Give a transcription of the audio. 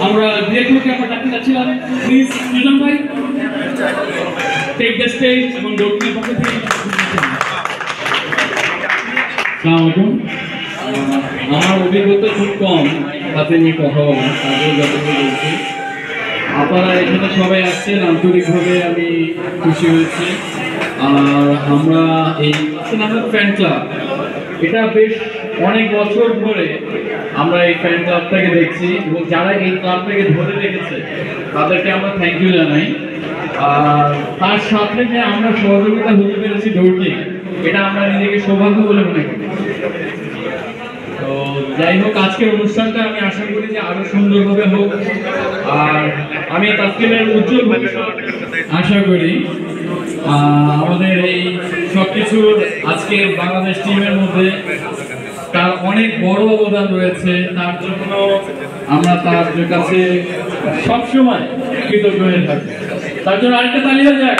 আমরা ডিরেক্টরকে আমরা ডাকতে যাচ্ছিলাম, প্লিজ সুজন ভাই টেক দ্য স্টেজ এবং ডোরকিংয়ের পক্ষ থেকে। আমার অভিজ্ঞতা খুব কম হাতে নিয়ে কথা বলা, তাদের যতটুকু বলছি। আপনারা এখানে সবাই আসছেন, আন্তরিকভাবে আমি খুশি হয়েছি। আর আমরা এই ফ্যান ক্লাব, এটা বেশ অনেক বছর ধরে আমরা এই ফ্যান ক্লাবটাকে দেখছি এবং যারা এই ক্লাবটাকে ধরে রেখেছে তাদেরকে আমরা থ্যাংক ইউ জানাই। আর তার সাথে যে আমরা সহযোগিতা হতে পেরেছি ডোরকিং, এটা আমরা নিজেকে সৌভাগ্য বলে মনে করি। তো যাই হোক, আজকের অনুষ্ঠানটা আমি আশা করি যে আরো সুন্দরভাবে হোক। আর আমি তাসকিনের উজ্জ্বল ভবিষ্যৎ আশা করি। আমাদের এই সবকিছুর আজকে বাংলাদেশ টিমের মধ্যে তার অনেক বড় অবদান রয়েছে, তার জন্য আমরা তার কাছে সবসময় কৃতজ্ঞ হয়ে থাকি। তার জন্য আরেকটা তালি হয়ে যাক।